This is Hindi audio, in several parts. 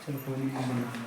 चलो कोई नहीं बना लो।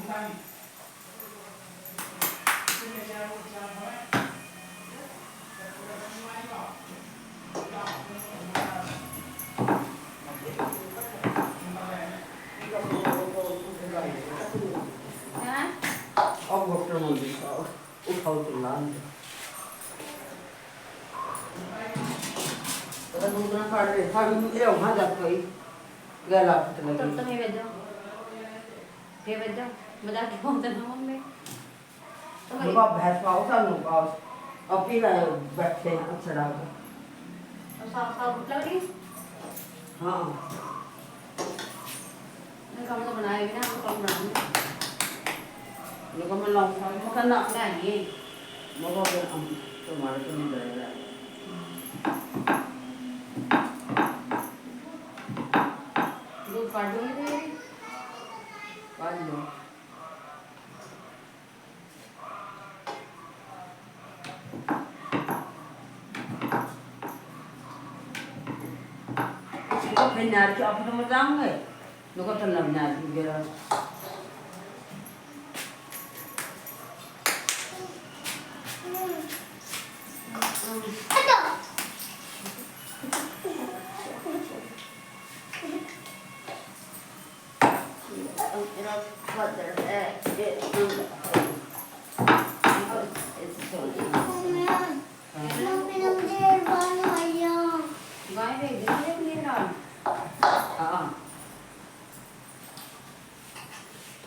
अब डॉक्टर मोदी उठाओ तो लाल पता दूसरा काट रहे था मेरे वहाँ जाता ही गला पता लगे तो मैं भेजा ये भेजा मजाक क्यों होता है मम्मी तो बाप भैंस पाओ साल नो पाओ अब भी बैठे हैं चढ़ा कर और साफ साफ उठ लग रही हाँ मैं काम तो बनाए भी ना हम काम बनाऊंगी लेकिन मैं लाऊं साल में करना नहीं मगर फिर हम तुम्हारे तो नहीं डरेगा दूध काट दूंगी तो काट लो तो फिर नार के आप तो मत जाऊंगे लोगों तो लग नार की गिरा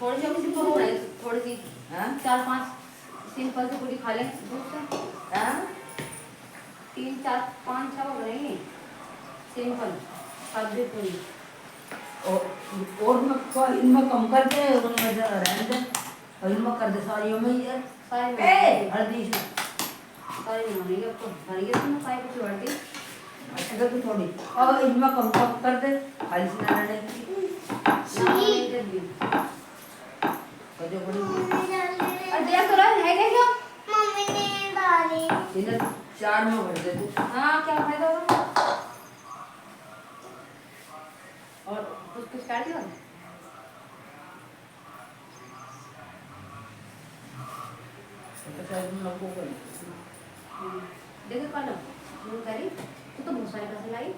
थोड़ी सी सिंपल हो रही थोड़ी सी 4-5 सिंपल से पूरी खा ले दूध से 3-4-5 हो रही सिंपल सब्जी पूरी और इनमें कम कर दे उनमें रहने दे और इनमें कर दे सारियों में ये सारी हल्दी सारी नहीं अब तो भरी है ना सारी कुछ बढ़ती अच्छा तो थोड़ी और इनमें कम कम कर दे खाली से ना रहने जो बड़ी देख तो रहा है क्या मम्मी ने डाली इन्हें 4 में भर दे तू हाँ क्या फायदा होगा और कुछ काट दिया तो शायद हम लोगों को देखो कल करी तू तो बहुत सारे पैसे लाई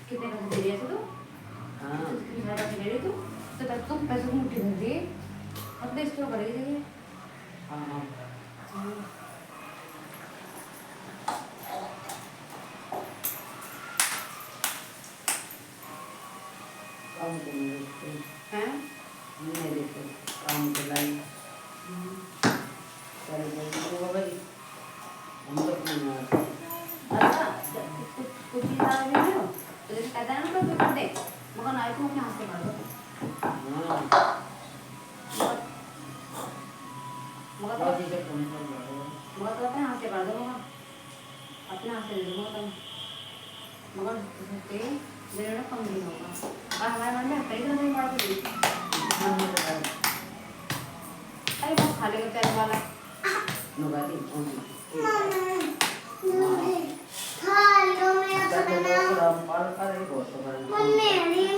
कितने पैसे दे रही है तू हाँ कितने सारे पैसे ले रही तू तो तुम पैसे को मुट्ठी भर दी अब तो इसको करेगी देखिए हाँ काम तो नहीं देखते हैं नहीं देखते काम तो लाई चल जाएगी भाई हम तो नहीं मारते अच्छा कुछ चीज़ आ रही है तो जैसे कहता है ना तो कर दे मगर नाई को अपने हाथ से कर दो हाँ मगर बहुत ही जब कम कर मगर तो अपने हाथ से कर दो मगर अपने हाथ से दे दो मगर सोचते मेरे ना कम नहीं होगा और हमारे मन में कई तरह नहीं मारते अरे बहुत खा लेगा तेल वाला नुगाती थालियों में ऐसा बना मम्मी नहीं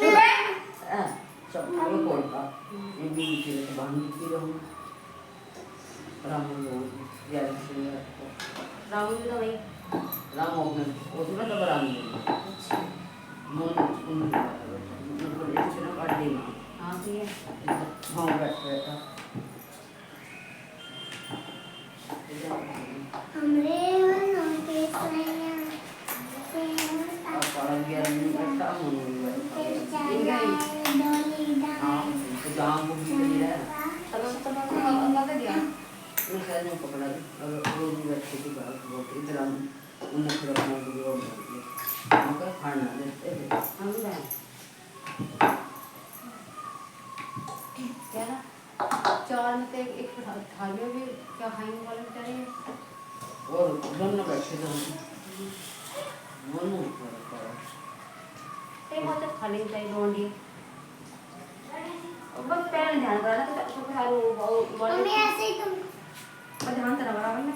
सब खाए कोलता ये भी चीज़ से बाहर निकली रहूँ राम लोग यार से राहुल भी तो वही राम अपने उसमें तो राम नहीं मोन उनको इससे ना काट देना हाँ सही है हाँ बैठ बैठा हमरे वनों के सैया आप पढ़ा गया नहीं बैठा मोन बैठा डोली हाँ तो जाम को भी नहीं है तब अंदर कर दिया उस साइड में पकड़ा और रोज बैठे की बात बहुत इधर हम उन्हें थोड़ा अपना वीडियो बना दिया हमको खाना देते थे हम भी क्या ना चार में से एक थाली में भी क्या खाएंगे वाले बेचारे और दोनों बैठे थे दोनों एक बहुत खा लेनी चाहिए रोटी बस पहले ध्यान करना तो फिर मम्मी ऐसे ही तुम बस ध्यान करना बराबर ना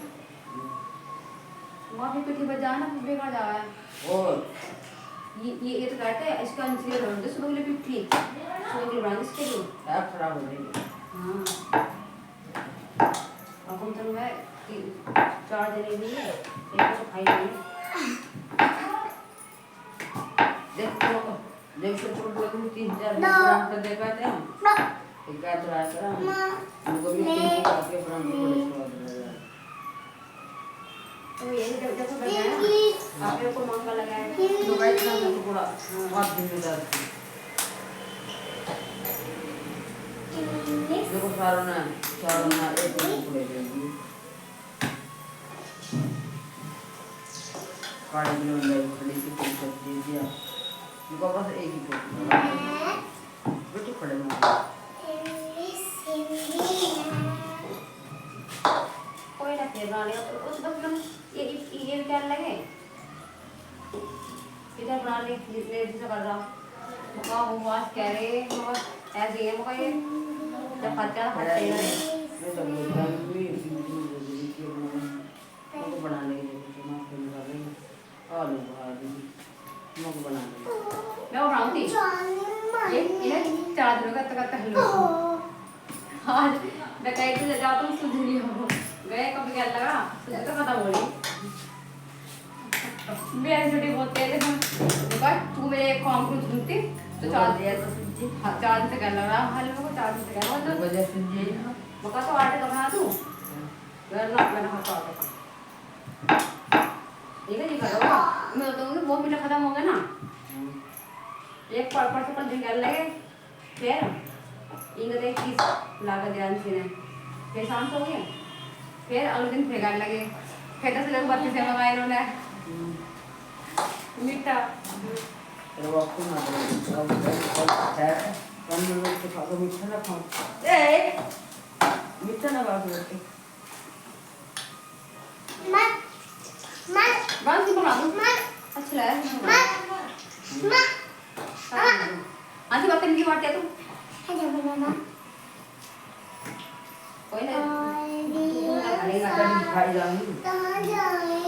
वहाँ पे पीठी पर जाना फिर बेकार जा रहा है और ये तो कहते हैं इसका अंत से सुबह के लिए पीठी सुबह के लिए इसके लिए क्या खराब हो रही है हाँ अब हम तो मैं 4 जने भी है एक तो खाई नहीं देखो छोटे लोग 3-4 ग्राम का दे पाते हैं एक का तो आया करा उनको भी 3 ग्राम के बड़े स्वाद लगा तो ये जब बनाया आप लोग को मंगा लगाया तो भाई इतना तो थोड़ा बहुत जिम्मेदार देखो सारों ना एक टुकड़े देंगे काढ़े में अंदर खड़ी की पूरी सब्जी दिया उनका बस एक ही टुकड़ा बेटे खड़े में कोई ना फिर बना लिया तो उस बस हम ये क्या लगे इधर बना ले जितने जैसे कर रहा मका हुआ कह रहे मगर ऐसे ही है मका ये जब खाते हैं मैं तो बोलता हूँ भी उनको बना लेंगे तो माफ कर निकाल लेंगे आलू भाजी उनको बना लेंगे मैं वो बनाऊँ थी ये 4 दिनों का तक हलवा आज मैं कहीं तो जाता हूँ सुधरी हो गए कब क्या लगा सुधरी तो खत्म हो रही मेरी छोटी बहुत तेज है तू मेरे एक काम को सुनती तो 4 दिया तो सब्जी 4 दिन से कर लगा हलवे को 4 दिन से कर तो वजह से ये मका तो आटे का बना दूँ घर ना बना खाता आटे ठीक है जी करो मैं बताऊँगी वो मीठा खत्म हो गया ना एक पर दिन कर लगे फिर इनका एक चीज लाकर ध्यान से फिर शाम हो गया फिर अगले दिन फिर कर लगे फिर 10 लोग 32 से मंगाए इन्होंने मीठा तो वो आपको ना है कम लोग तो खाओ मीठा ना खाओ मीठा ना खाओ बंद की बना दूँ अच्छा लगा आंटी बात करने की बात है तुम कोई ना खाई जाऊंगी कहाँ जाएंगे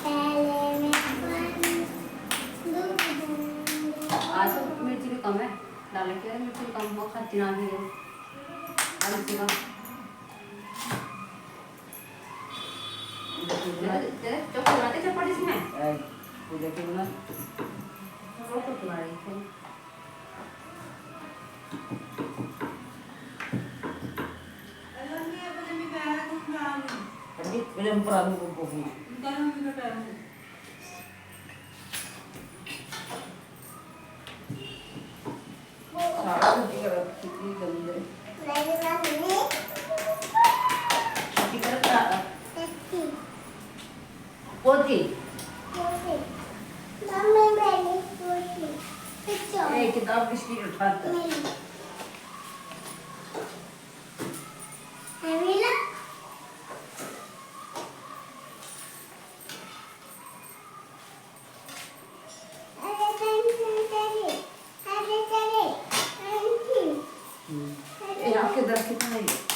पहले मैं आज तो मिर्ची भी कम है डाल के मिर्ची भी कम हो खाती ना भी है आज का चौक बनाते चपाटी से मैं पूजा की बना तो तुम्हारी है अभी फिल्म पर आदमी को पोखना सारा कुछ कर कितनी गंदी है ठीक है पोती ये किताब किसकी उठाता आपके दर कितना है